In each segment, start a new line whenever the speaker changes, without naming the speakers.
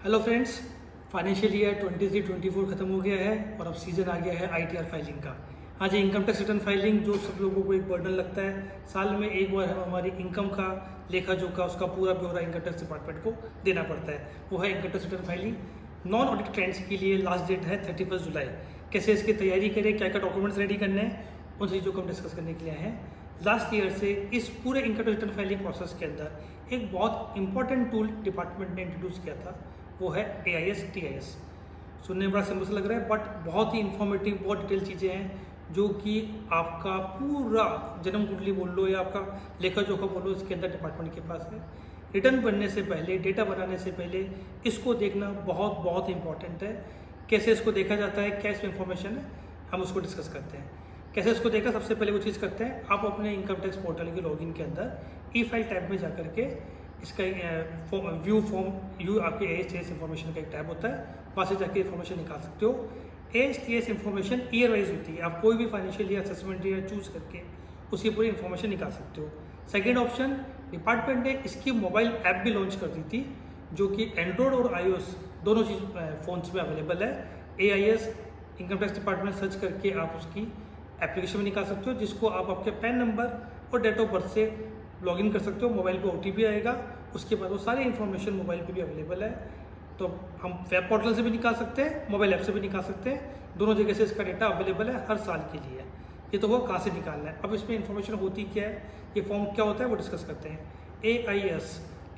Hello friends, financial year 23-24 खत्म हो गया है और अब सीज़न आ गया है आईटीआर फाइलिंग का। हाँ जी, इनकम टैक्स रिटर्न फाइलिंग जो सब लोगों को एक बर्डन लगता है। साल में एक बार हम हमारी इनकम का लेखा जोखा उसका पूरा ब्यौरा इनकम टैक्स डिपार्टमेंट को देना पड़ता है, वो है income tax return filing. Non audit clients के लिए लास्ट डेट है 31 जुलाई। कैसे इसकी तैयारी करें, क्या क्या डॉक्यूमेंट्स रेडी करने हैं, उन चीज़ों को हम डिस्कस करने के लिए आए हैं। लास्ट ईयर से इस पूरे income tax return filing process के अंदर एक बहुत इंपॉर्टेंट टूल डिपार्टमेंट ने इंट्रोड्यूस किया था, वो है AIS TIS। सुनने में बड़ा सिंपल सा लग रहा है, बट बहुत ही इंफॉर्मेटिव, बहुत डिटेल चीज़ें हैं जो कि आपका पूरा जन्म कुंडली बोल लो या आपका लेखा जोखा बोलो, इसके अंदर डिपार्टमेंट के पास है। रिटर्न बनने से पहले, डेटा बनाने से पहले इसको देखना बहुत बहुत इंपॉर्टेंट है। कैसे इसको देखा जाता है, क्या इसमें इंफॉर्मेशन है, हम उसको डिस्कस करते हैं। कैसे इसको देखा, सबसे पहले वो चीज़ करते हैं, आप अपने इनकम टैक्स पोर्टल के लॉगिन के अंदर ई फाइल टैब में जा करके इसका व्यू फॉर्म आपके AS इन्फॉर्मेशन का एक टैब होता है, वहाँ से जाके इन्फॉर्मेशन निकाल सकते हो। AS इन्फॉर्मेशन ईयर वाइज होती है, आप कोई भी financial year assessment year choose करके उसकी पूरी इन्फॉर्मेशन निकाल सकते हो। सेकेंड ऑप्शन, डिपार्टमेंट ने इसकी मोबाइल ऐप भी लॉन्च कर दी थी, जो कि एंड्रॉयड और iOS दोनों चीज़ फ़ोन्स में अवेलेबल है। AIS income tax department search करके आप उसकी एप्लीकेशन में निकाल सकते हो, जिसको आप आपके पैन नंबर और डेट ऑफ बर्थ से लॉगिन कर सकते हो। मोबाइल पे OTP आएगा, उसके बाद वो सारी इन्फॉर्मेशन मोबाइल पे भी अवेलेबल है। तो हम वेब पोर्टल से भी निकाल सकते हैं, मोबाइल ऐप से भी निकाल सकते हैं, दोनों जगह से इसका डेटा अवेलेबल है हर साल के लिए। ये तो वो कहाँ से निकालना है। अब इसमें इन्फॉर्मेशन होती क्या है, ये फॉर्म क्या होता है, वो डिस्कस करते हैं। AIS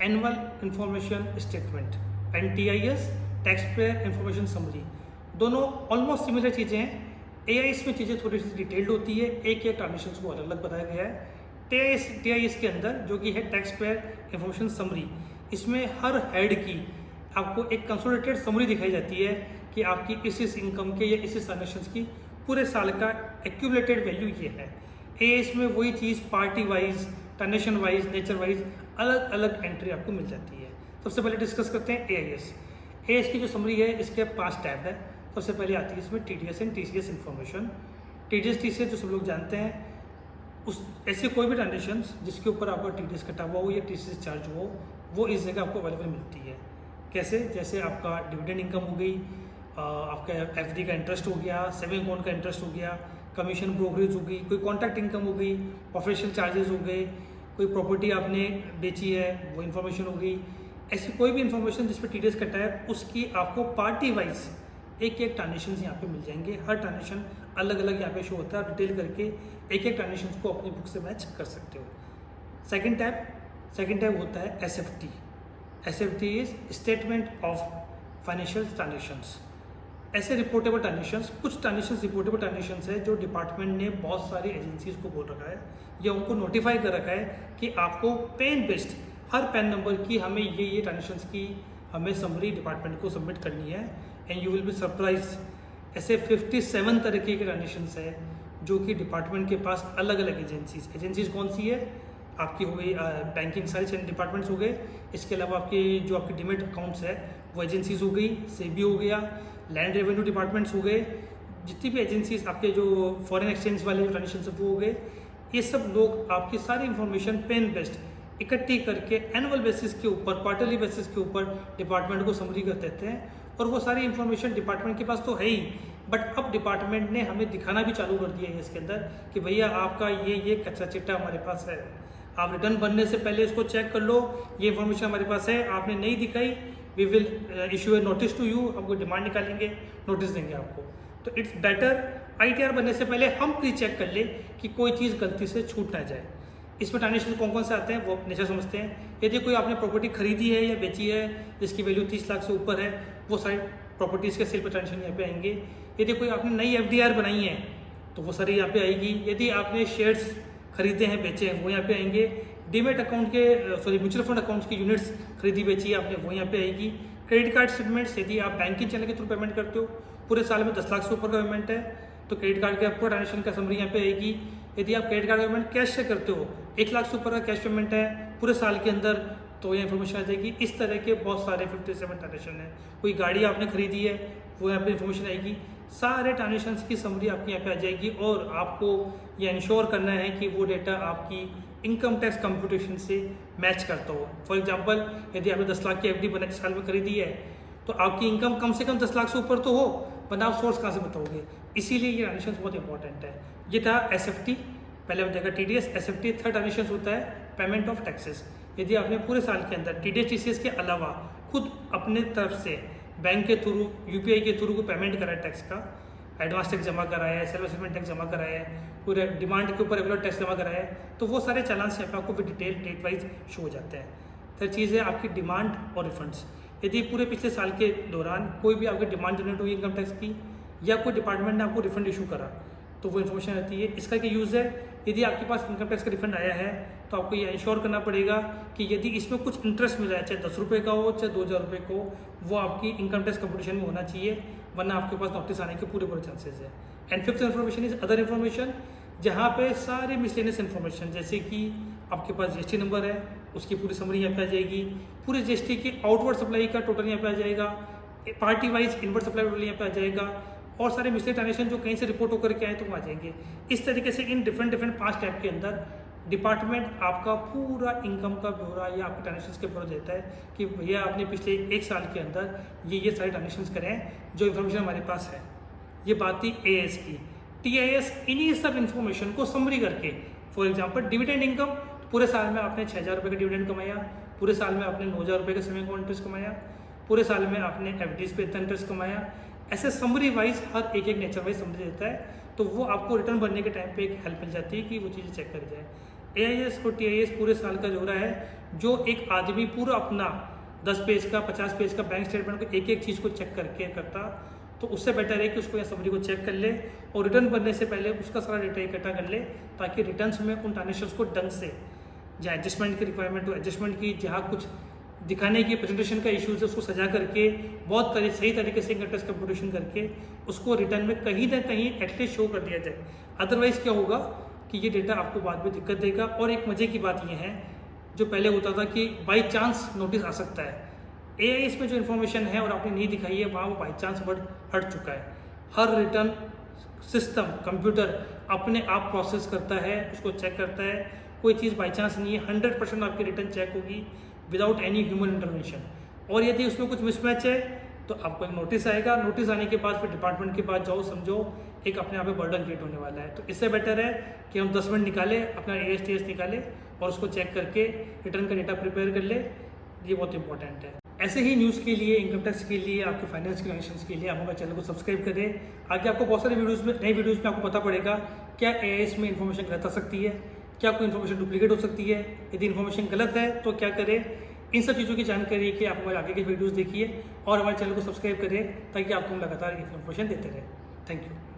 annual information statement and TIS tax payer information summary, दोनों ऑलमोस्ट सिमिलर चीज़ें हैं। AIS में चीज़ें थोड़ी सी डिटेल्ड होती है, एक ट्रांजेक्शन को अलग अलग बताया गया है। TIS के अंदर जो कि है टैक्स पेयर इन्फॉर्मेशन समरी, इसमें हर हेड की आपको एक कंसोलिडेटेड समरी दिखाई जाती है कि आपकी इस इनकम के या इस ट्रांजेक्शन की पूरे साल का एक्यूमुलेटेड वैल्यू ये है। AIS में वही चीज़ party wise, transaction wise, nature wise अलग अलग एंट्री आपको मिल जाती है। सबसे पहले डिस्कस करते हैं AIS की जो समरी है, इसके 5 टैब है। सबसे पहले आती है इसमें TDS and TCS information. TDS TCS जो सब लोग जानते हैं, उस ऐसे कोई भी ट्रांजेक्शन जिसके ऊपर आपका TDS कटा हुआ हो या TCS चार्ज हो, वो इस जगह आपको अवेलेबल मिलती है। कैसे, जैसे आपका डिविडेंड इनकम हो गई, आपका FD का इंटरेस्ट हो गया, सेविंग अकाउंट का इंटरेस्ट हो गया, कमीशन ब्रोकरेज हो गई, कोई कॉन्ट्रैक्ट इनकम हो गई, ऑफिशियल चार्जेस हो गए, कोई प्रॉपर्टी आपने बेची है वो इन्फॉर्मेशन हो गई। ऐसी कोई भी इन्फॉर्मेशन जिस पर TDS कटा है, उसकी आपको पार्टी वाइज एक ट्रांजेक्शन यहाँ पे मिल जाएंगे। हर ट्रांजेक्शन अलग अलग यहाँ पे शो होता है, डिटेल करके एक ट्रांजेक्शन को अपनी बुक से मैच कर सकते हो। सेकंड टैब होता है SFT is statement of financial transactions. ऐसे रिपोर्टेबल ट्रांजेक्शंस, कुछ ट्रांजेक्शंस रिपोर्टेबल ट्रांजेक्शंस है जो डिपार्टमेंट ने बहुत सारी एजेंसीज को बोल रखा है या उनको नोटिफाई कर रखा है कि आपको पेन बेस्ड हर पैन नंबर की हमें ये ट्रांजेक्शंस की हमें समरी डिपार्टमेंट को सबमिट करनी है। And you will be surprise, ऐसे 57 तरीके के ट्रांजेक्शंस है जो कि डिपार्टमेंट के पास अलग अलग एजेंसीज कौन सी है, आपकी हो गई बैंकिंग सारी डिपार्टमेंट्स हो गए। इसके अलावा आपके जो आपके डीमेट अकाउंट्स है वो एजेंसीज हो गई, सेबी हो गया, लैंड रेवेन्यू डिपार्टमेंट्स हो गए, जितनी भी एजेंसीज आपके जो फॉरेन एक्सचेंज वाले जो ट्रांजेक्शन है वो हो गए। ये सब लोग आपकी सारी इन्फॉर्मेशन पेन बेस्ड इकट्ठी करके एनुअल बेसिस के ऊपर, क्वार्टरली बेसिस के ऊपर डिपार्टमेंट को समरी कर देते हैं। और वो सारी इन्फॉर्मेशन डिपार्टमेंट के पास तो है ही, बट अब डिपार्टमेंट ने हमें दिखाना भी चालू कर दिया है इसके अंदर कि भैया आपका ये कच्चा चिट्टा हमारे पास है, आप रिटर्न बनने से पहले इसको चेक कर लो, ये इन्फॉर्मेशन हमारे पास है, आपने नहीं दिखाई, we will issue a notice to you, आपको डिमांड निकालेंगे, नोटिस देंगे आपको। तो इट्स बेटर ITR बनने से पहले हम प्री चेक कर ले कि कोई चीज़ गलती से छूट ना जाए। इसमें ट्रांजेक्शन कौन कौन से आते हैं वो नेचर समझते हैं। यदि कोई आपने प्रॉपर्टी खरीदी है या बेची है जिसकी वैल्यू 30 लाख से ऊपर है, वो सारी प्रॉपर्टीज़ के सेल पर ट्रांजेक्शन यहाँ पे आएंगे। यदि कोई आपने नई FDR बनाई है तो वो सारी यहाँ पे आएगी। यदि आपने शेयर्स खरीदे हैं, बेचे हैं, वो यहाँ पे आएंगे। डीमेट अकाउंट के म्यूचुअल फंड अकाउंट्स की यूनिट्स खरीदी बेची है आपने, वो यहाँ पे आएगी। क्रेडिट कार्ड स्टेटमेंट्स, यदि आप बैंकिंग चैनल के थ्रू पेमेंट करते हो, पूरे साल में 10 लाख से ऊपर का पेमेंट है तो क्रेडिट कार्ड के आपको ट्रांजेक्शन का समरी यहाँ पे आएगी। यदि आप क्रेडिट कार्ड पेमेंट कैश से करते हो, 1 लाख से ऊपर का कैश पेमेंट है पूरे साल के अंदर, तो ये इन्फॉर्मेशन आ जाएगी। इस तरह के बहुत सारे 57 ट्रांजेक्शन है। कोई गाड़ी आपने खरीदी है वो यहाँ पे इन्फॉर्मेशन आएगी। सारे ट्रांजेक्शन की समरी आपकी यहाँ पे आ जाएगी और आपको ये इंश्योर करना है कि वो डेटा आपकी इनकम टैक्स कंप्यूटेशन से मैच करता हो। फॉर एग्जांपल, यदि आपने 10 लाख की FD साल में खरीदी है तो आपकी इनकम कम से कम 10 लाख से ऊपर तो हो, वरना आप सोर्स कहाँ से बताओगे। इसीलिए ये ट्रांजेक्शन बहुत इंपॉर्टेंट है। ये था SFT, पहले हमने देखा TDS, SFT। थर्ड ट्रांजेक्शन होता है पेमेंट ऑफ टैक्सेस। यदि आपने पूरे साल के अंदर TDS TCS के अलावा खुद अपने तरफ से बैंक के थ्रू, UPI के थ्रू को पेमेंट करा है टैक्स का, एडवांस टैक्स जमा कराया है, सेल्फ असेसमेंट टैक्स जमा कराया है, पूरे डिमांड के ऊपर रेगुलर टैक्स जमा कराया है, तो वो सारे चालान से आपको भी डिटेल डेट वाइज शो हो जाते हैं। थर्ड चीज़ है आपकी डिमांड और रिफंड्स। यदि पूरे पिछले साल के दौरान कोई भी आपकी डिमांड जनरेट हुई इनकम टैक्स की, या कोई डिपार्टमेंट ने आपको रिफंड इशू करा, तो वो इन्फॉर्मेशन रहती है। इसका क्या यूज़ है, यदि आपके पास इनकम टैक्स का रिफंड आया है तो आपको ये इंश्योर करना पड़ेगा कि यदि इसमें कुछ इंटरेस्ट मिला है, चाहे 10 रुपये का हो चाहे 2000 रुपये को, वो आपकी इनकम टैक्स कंपटीशन में होना चाहिए, वरना आपके पास नोटिस आने के पूरे चांसेस है। And fifth information is other information, जहाँ पे सारे मिसलेनियस इन्फॉर्मेशन, जैसे कि आपके पास GST नंबर है, उसकी पूरी समरी यहाँ पे आ जाएगी, पूरे GST के आउटवर्ड सप्लाई का टोटल यहाँ पे आ जाएगा, party wise inward supply total यहाँ पे आ जाएगा, और सारे मिसलेनियस ट्रांजेक्शन जो कहीं से रिपोर्ट होकर के आए तो वो आ जाएंगे। इस तरीके से इन डिफरेंट 5 टैब के अंदर डिपार्टमेंट आपका पूरा इनकम का ब्यौरा या आपके ट्रांजेक्शन के ब्यौरा देता है कि भैया आपने पिछले 1 साल के अंदर ये सारे ट्रांजेक्शन करें हैं, जो इन्फॉर्मेशन हमारे पास है। ये बात थी AS की। TIS इन्हीं सब इन्फॉर्मेशन को समरी करके, फॉर एग्जांपल डिविडेंड इनकम, पूरे साल में आपने 6000 रुपये का डिविडेंड कमाया, पूरे साल में आपने 9000 रुपये का सेविंग अकाउंट इंटरेस्ट कमाया, पूरे साल में आपने FDs पे इतना इंटरेस्ट कमाया, ऐसे समरी वाइज हर एक नेचर वाइज समरी देता है। तो वो आपको रिटर्न भरने के टाइम पे एक हेल्प मिल जाती है कि वो चीज़ें चेक कर जाए। AIS और TIS पूरे साल का ब्यौरा है, जो एक आदमी पूरा अपना 10 पेज का 50 पेज का बैंक स्टेटमेंट को एक चीज़ को चेक करके करता, तो उससे बेटर है कि उसको या समरी को चेक कर ले और रिटर्न भरने से पहले उसका सारा डेटा इकट्ठा कर ले, ताकि रिटर्न्स में उन ट्रांजेक्शंस को ढंग से, जहाँ एडजस्टमेंट की रिक्वायरमेंट हो एडजस्टमेंट की, जहाँ कुछ दिखाने की प्रेजेंटेशन का इश्यूज है उसको सजा करके बहुत सही तरीके से इनकम टैक्स कंप्यूटेशन करके उसको रिटर्न में कहीं ना कहीं एटलीस्ट शो कर दिया जाए। अदरवाइज क्या होगा कि ये डेटा आपको बाद में दिक्कत देगा। और एक मज़े की बात ये है, जो पहले होता था कि बाई चांस नोटिस आ सकता है, AIS में जो इन्फॉर्मेशन है और आपने नहीं दिखाई है, वहाँ वो बाई चांस वर्ड हट चुका है। हर रिटर्न सिस्टम कंप्यूटर अपने आप प्रोसेस करता है, उसको चेक करता है, कोई चीज़ बाई चांस नहीं है। 100% आपकी रिटर्न चेक होगी विदाउट एनी ह्यूमन इंटरवेंशन। और यदि उसमें कुछ मिसमैच है तो आपको एक नोटिस आएगा, नोटिस आने के बाद फिर डिपार्टमेंट के पास जाओ, समझो एक अपने आप में बर्डन क्रिएट होने वाला है। तो इससे बेटर है कि हम 10 मिनट निकालें, अपना AS TS निकालें और उसको चेक करके रिटर्न का डेटा प्रिपेयर कर ले। ये बहुत इंपॉर्टेंट है। ऐसे ही न्यूज़ के लिए, इनकम टैक्स के लिए, आपके फाइनेंस के ट्रांजेक्शंस के लिए आप हमारे चैनल को सब्सक्राइब करें। आगे आपको बहुत सारे वीडियोज़ में, नई वीडियोज़ में आपको पता पड़ेगा क्या AIS में इन्फॉर्मेशन गलत आ सकती है, क्या कोई इन्फॉर्मेशन डुप्लीकेट हो सकती है, यदि इन्फॉर्मेशन गलत है तो क्या करें। इन सब चीज़ों की जानकारी के आप हमारे आगे के वीडियोज़ देखिए और हमारे चैनल को सब्सक्राइब करें, ताकि आपको हम लगातार इन्फॉर्मेशन देते रहें। Thank you.